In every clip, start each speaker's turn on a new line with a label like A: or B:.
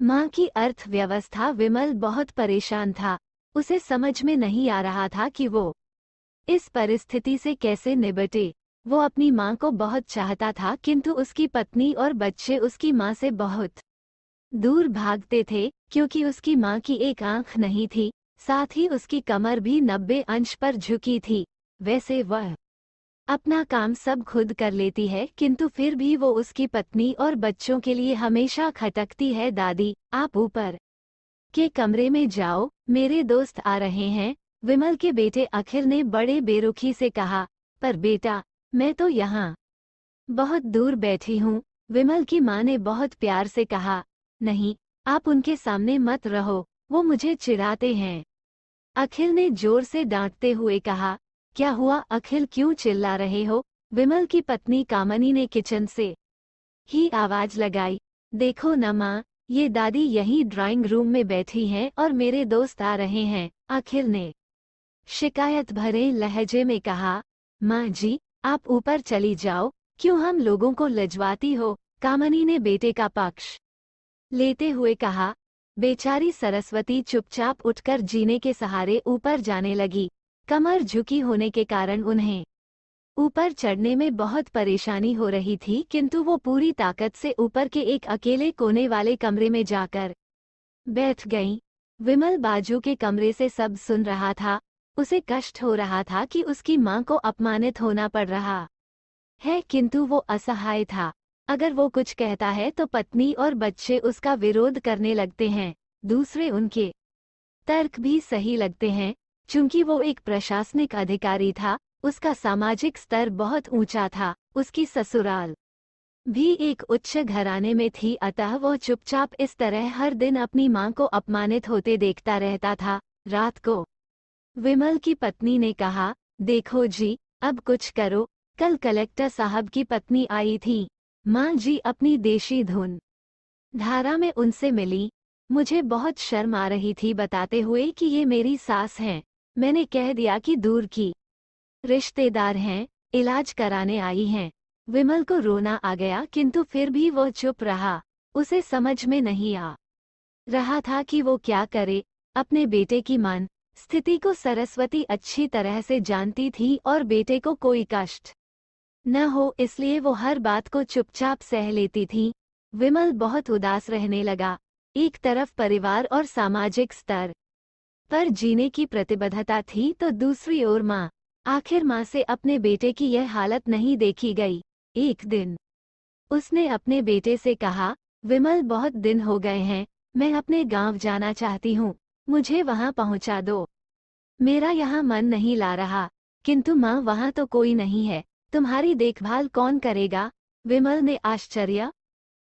A: माँ की अर्थव्यवस्था। विमल बहुत परेशान था। उसे समझ में नहीं आ रहा था कि वो इस परिस्थिति से कैसे निपटे। वो अपनी माँ को बहुत चाहता था, किंतु उसकी पत्नी और बच्चे उसकी माँ से बहुत दूर भागते थे, क्योंकि उसकी माँ की एक आंख नहीं थी, साथ ही उसकी कमर भी 90 अंश पर झुकी थी। वैसे वह अपना काम सब खुद कर लेती है, किंतु फिर भी वो उसकी पत्नी और बच्चों के लिए हमेशा खटकती है। दादी, आप ऊपर के कमरे में जाओ, मेरे दोस्त आ रहे हैं, विमल के बेटे अखिल ने बड़े बेरुखी से कहा। पर बेटा, मैं तो यहाँ बहुत दूर बैठी हूँ, विमल की माँ ने बहुत प्यार से कहा। नहीं, आप उनके सामने मत रहो, वो मुझे चिढ़ाते हैं, अखिल ने जोर से डांटते हुए कहा। क्या हुआ अखिल, क्यों चिल्ला रहे हो? विमल की पत्नी कामनी ने किचन से ही आवाज लगाई। देखो न माँ, ये दादी यहीं ड्राइंग रूम में बैठी हैं और मेरे दोस्त आ रहे हैं, अखिल ने शिकायत भरे लहजे में कहा। माँ जी, आप ऊपर चली जाओ, क्यों हम लोगों को लजवाती हो? कामनी ने बेटे का पक्ष लेते हुए कहा। बेचारी सरस्वती चुपचाप उठकर जीने के सहारे ऊपर जाने लगी। कमर झुकी होने के कारण उन्हें ऊपर चढ़ने में बहुत परेशानी हो रही थी, किंतु वो पूरी ताकत से ऊपर के एक अकेले कोने वाले कमरे में जाकर बैठ गईं। विमल बाजू के कमरे से सब सुन रहा था। उसे कष्ट हो रहा था कि उसकी माँ को अपमानित होना पड़ रहा है, किंतु वो असहाय था। अगर वो कुछ कहता है तो पत्नी और बच्चे उसका विरोध करने लगते हैं। दूसरे उनके तर्क भी सही लगते हैं। चूंकि वो एक प्रशासनिक अधिकारी था, उसका सामाजिक स्तर बहुत ऊंचा था, उसकी ससुराल भी एक उच्च घराने में थी, अतः वो चुपचाप इस तरह हर दिन अपनी माँ को अपमानित होते देखता रहता था। रात को विमल की पत्नी ने कहा, देखो जी, अब कुछ करो। कल कलेक्टर साहब की पत्नी आई थी। माँ जी अपनी देशी धुन धारा में उनसे मिली। मुझे बहुत शर्म आ रही थी बताते हुए कि ये मेरी सास हैं। मैंने कह दिया कि दूर की रिश्तेदार हैं, इलाज कराने आई हैं। विमल को रोना आ गया, किंतु फिर भी वो चुप रहा। उसे समझ में नहीं आ रहा था कि वो क्या करे। अपने बेटे की मन स्थिति को सरस्वती अच्छी तरह से जानती थी और बेटे को कोई कष्ट न हो, इसलिए वो हर बात को चुपचाप सह लेती थी। विमल बहुत उदास रहने लगा। एक तरफ परिवार और सामाजिक स्तर पर जीने की प्रतिबद्धता थी, तो दूसरी ओर माँ। आखिर माँ से अपने बेटे की यह हालत नहीं देखी गई। एक दिन उसने अपने बेटे से कहा, विमल बहुत दिन हो गए हैं, मैं अपने गांव जाना चाहती हूँ, मुझे वहां पहुंचा दो। मेरा यहाँ मन नहीं ला रहा। किंतु माँ, वहां तो कोई नहीं है, तुम्हारी देखभाल कौन करेगा? विमल ने आश्चर्य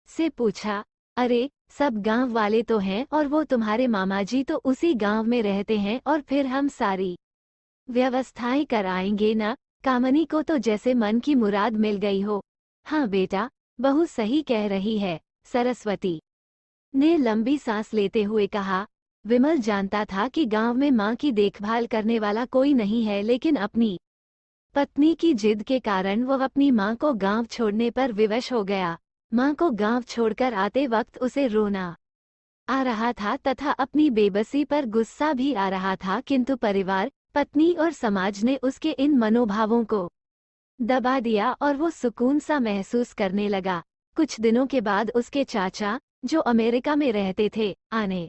A: से पूछा। अरे, सब गांव वाले तो हैं और वो तुम्हारे मामा जी तो उसी गांव में रहते हैं, और फिर हम सारी व्यवस्थाएं कराएंगे ना। कामनी को तो जैसे मन की मुराद मिल गई हो। हाँ बेटा, बहू सही कह रही है, सरस्वती ने लंबी सांस लेते हुए कहा। विमल जानता था कि गांव में मां की देखभाल करने वाला कोई नहीं है, लेकिन अपनी पत्नी की जिद के कारण वो अपनी मां को गांव छोड़ने पर विवश हो गया। मां को गांव छोड़कर आते वक्त उसे रोना आ रहा था तथा अपनी बेबसी पर गुस्सा भी आ रहा था, किंतु परिवार, पत्नी और समाज ने उसके इन मनोभावों को दबा दिया और वो सुकून सा महसूस करने लगा। कुछ दिनों के बाद उसके चाचा, जो अमेरिका में रहते थे, आने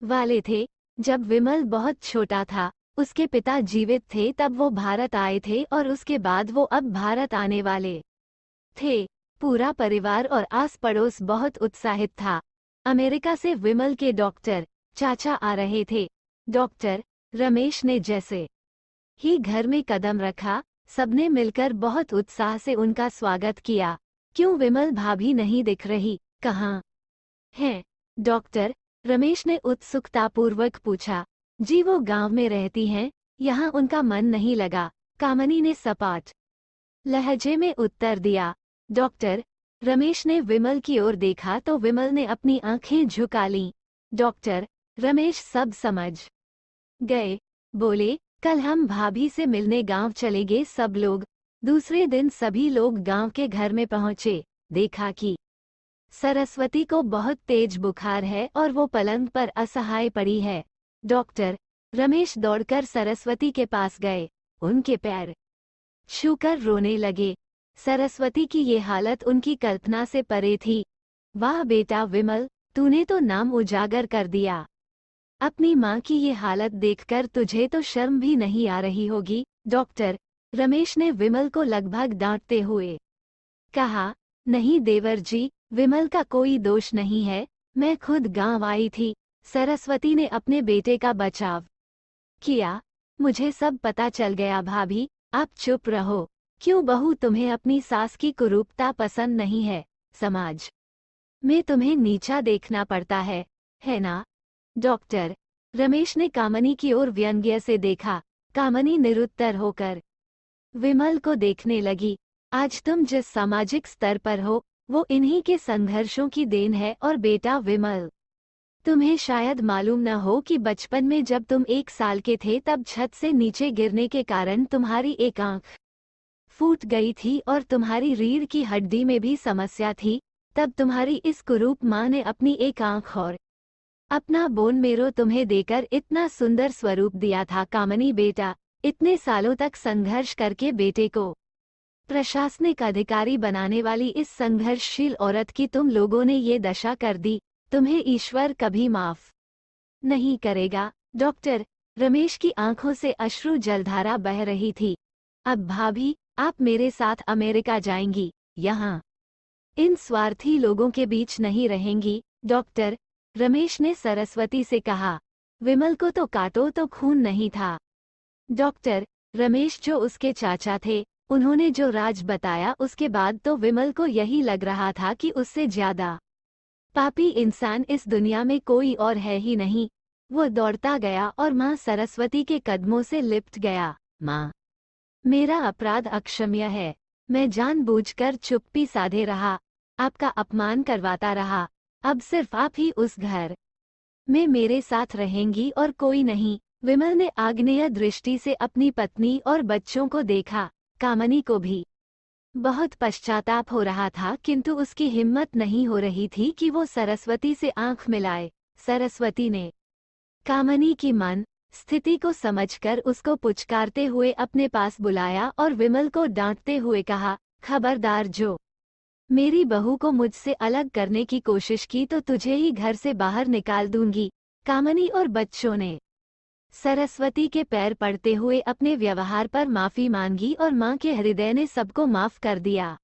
A: वाले थे। जब विमल बहुत छोटा था, उसके पिता जीवित थे तब वो भारत आए थे, और उसके बाद वो अब भारत आने वाले थे। पूरा परिवार और आस पड़ोस बहुत उत्साहित था। अमेरिका से विमल के डॉक्टर चाचा आ रहे थे। डॉक्टर रमेश ने जैसे ही घर में कदम रखा, सबने मिलकर बहुत उत्साह से उनका स्वागत किया। क्यों विमल भाभी नहीं दिख रही, कहाँ हैं? डॉक्टर रमेश ने उत्सुकतापूर्वक पूछा। जी, वो गांव में रहती हैं, यहाँ उनका मन नहीं लगा, कामनी ने सपाट लहजे में उत्तर दिया। डॉक्टर रमेश ने विमल की ओर देखा तो विमल ने अपनी आंखें झुका लीं। डॉक्टर रमेश सब समझ गए। बोले, कल हम भाभी से मिलने गांव चलेंगे सब लोग। दूसरे दिन सभी लोग गांव के घर में पहुंचे। देखा कि सरस्वती को बहुत तेज बुखार है और वो पलंग पर असहाय पड़ी है। डॉक्टर। रमेश दौड़कर सरस्वती के पास गए, उनके पैर छूकर रोने लगे। सरस्वती की ये हालत उनकी कल्पना से परे थी। वाह बेटा विमल, तूने तो नाम उजागर कर दिया। अपनी माँ की ये हालत देखकर तुझे तो शर्म भी नहीं आ रही होगी। डॉक्टर। रमेश ने विमल को लगभग डांटते हुए कहा, नहीं देवर जी, विमल का कोई दोष नहीं है, मैं खुद गांव आई थी। सरस्वती ने अपने बेटे का बचाव किया। मुझे सब पता चल गया भाभी, आप चुप रहो। क्यों बहू, तुम्हें अपनी सास की कुरूपता पसंद नहीं है? समाज में तुम्हें नीचा देखना पड़ता है ना? डॉक्टर। रमेश ने कामनी की ओर व्यंग्य से देखा। कामनी निरुत्तर होकर विमल को देखने लगी। आज तुम जिस सामाजिक स्तर पर हो, वो इन्हीं के संघर्षों की देन है। और बेटा विमल, तुम्हें शायद मालूम न हो कि बचपन में जब तुम 1 साल के थे तब छत से नीचे गिरने के कारण तुम्हारी एक आंख फूट गई थी और तुम्हारी रीढ़ की हड्डी में भी समस्या थी। तब तुम्हारी इस कुरूप माँ ने अपनी एक आंख और अपना बोन मेरो तुम्हें देकर इतना सुंदर स्वरूप दिया था। कामनी बेटा, इतने सालों तक संघर्ष करके बेटे को प्रशासनिक अधिकारी बनाने वाली इस संघर्षशील औरत की तुम लोगों ने ये दशा कर दी। तुम्हें ईश्वर कभी माफ नहीं करेगा। डॉक्टर। रमेश की आंखों से अश्रु जलधारा बह रही थी। अब भाभी, आप मेरे साथ अमेरिका जाएंगी, यहाँ इन स्वार्थी लोगों के बीच नहीं रहेंगी। डॉक्टर। रमेश ने सरस्वती से कहा, विमल को तो काटो तो खून नहीं था। डॉक्टर। रमेश जो उसके चाचा थे, उन्होंने जो राज बताया उसके बाद तो विमल को यही लग रहा था कि उससे ज्यादा पापी इंसान इस दुनिया में कोई और है ही नहीं। वो दौड़ता गया और माँ सरस्वती के कदमों से लिपट गया। माँ, मेरा अपराध अक्षम्य है। मैं जानबूझकर चुप्पी साधे रहा, आपका अपमान करवाता रहा। अब सिर्फ आप ही उस घर में मेरे साथ रहेंगी और कोई नहीं। विमल ने आग्नेय दृष्टि से अपनी पत्नी और बच्चों को देखा। कामनी को भी बहुत पश्चाताप हो रहा था, किंतु उसकी हिम्मत नहीं हो रही थी कि वो सरस्वती से आंख मिलाए। सरस्वती ने कामनी की मन स्थिति को समझकर उसको पुचकारते हुए अपने पास बुलाया और विमल को डांटते हुए कहा, खबरदार, जो मेरी बहू को मुझसे अलग करने की कोशिश की तो तुझे ही घर से बाहर निकाल दूंगी। कामनी और बच्चों ने सरस्वती के पैर पड़ते हुए अपने व्यवहार पर माफी मांगी और मां के हृदय ने सबको माफ कर दिया।